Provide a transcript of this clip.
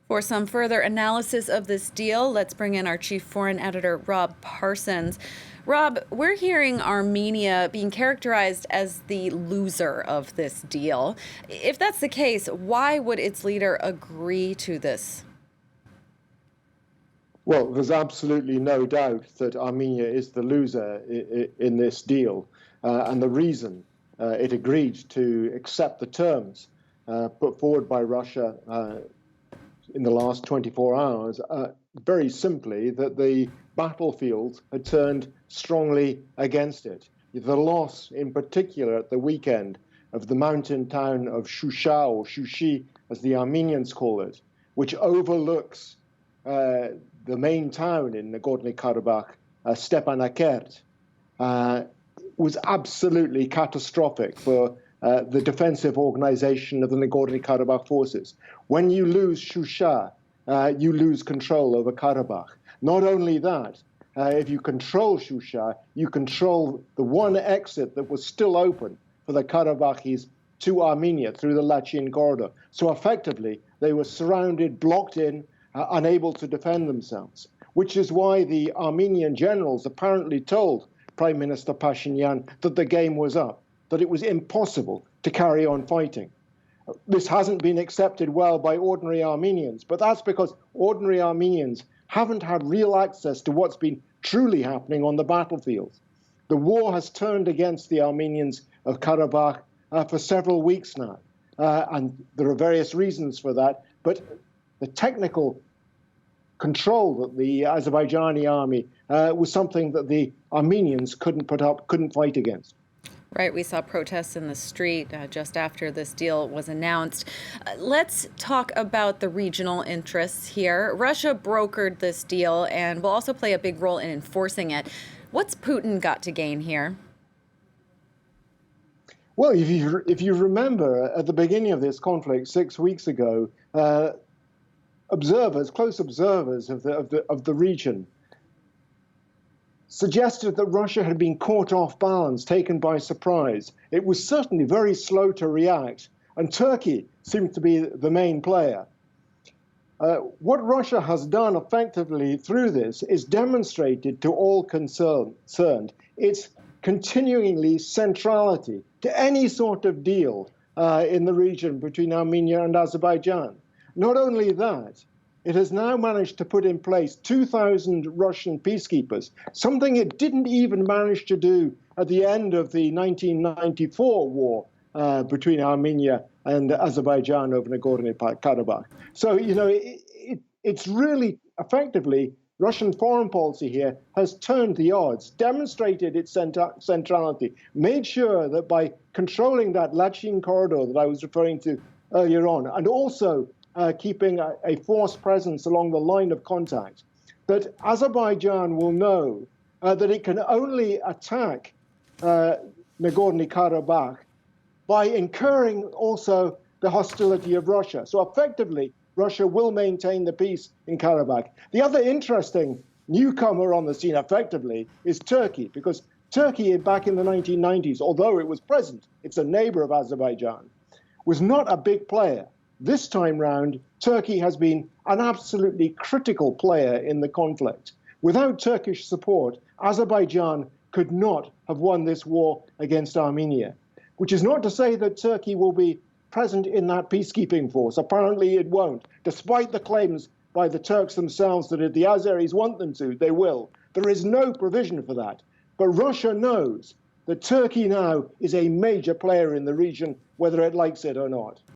For some further analysis of this deal, let's bring in our chief foreign editor, Rob Parsons. Rob, we're hearing Armenia being characterized as the loser of this deal. If that's the case, why would its leader agree to this? Well, there's absolutely no doubt that Armenia is the loser in this deal. And the reason it agreed to accept the terms put forward by Russia in the last 24 hours, very simply, that the battlefield had turned strongly against it. The loss, in particular, at the weekend, of the mountain town of Shusha, or Shushi, as the Armenians call it, which overlooks the main town in Nagorno-Karabakh, Stepanakert, was absolutely catastrophic for the defensive organization of the Nagorno-Karabakh forces. When you lose Shusha, you lose control over Karabakh. Not only that, if you control Shusha, you control the one exit that was still open for the Karabakhis to Armenia through the Lachin corridor. So effectively, they were surrounded, blocked in, unable to defend themselves, which is why the Armenian generals apparently told Prime Minister Pashinyan that the game was up, that it was impossible to carry on fighting. This hasn't been accepted well by ordinary Armenians, but that's because ordinary Armenians haven't had real access to what's been truly happening on the battlefield. The war has turned against the Armenians of Karabakh for several weeks now, and there are various reasons for that, but the technical control that the Azerbaijani army was something that the Armenians couldn't put up, couldn't fight against. Right, we saw protests in the street just after this deal was announced. Let's talk about the regional interests here. Russia brokered this deal and will also play a big role in enforcing it. What's Putin got to gain here? Well, if you remember, at the beginning of this conflict 6 weeks ago, close observers of the region, suggested that Russia had been caught off balance, taken by surprise. It was certainly very slow to react, and Turkey seemed to be the main player. What Russia has done effectively through this is demonstrated to all concerned its continuingly centrality to any sort of deal in the region between Armenia and Azerbaijan. Not only that, it has now managed to put in place 2,000 Russian peacekeepers, something it didn't even manage to do at the end of the 1994 war between Armenia and Azerbaijan over Nagorno-Karabakh. So, it's really effectively Russian foreign policy here has turned the odds, demonstrated its centrality, made sure that by controlling that Lachin corridor that I was referring to earlier on, and also keeping a forced presence along the line of contact, that Azerbaijan will know that it can only attack Nagorno-Karabakh by incurring also the hostility of Russia. So effectively, Russia will maintain the peace in Karabakh. The other interesting newcomer on the scene, effectively, is Turkey, because Turkey, back in the 1990s, although it was present, it's a neighbor of Azerbaijan, was not a big player. This time round, Turkey has been an absolutely critical player in the conflict. Without Turkish support, Azerbaijan could not have won this war against Armenia, which is not to say that Turkey will be present in that peacekeeping force. Apparently it won't, despite the claims by the Turks themselves that if the Azeris want them to, they will. There is no provision for that. But Russia knows that Turkey now is a major player in the region, whether it likes it or not.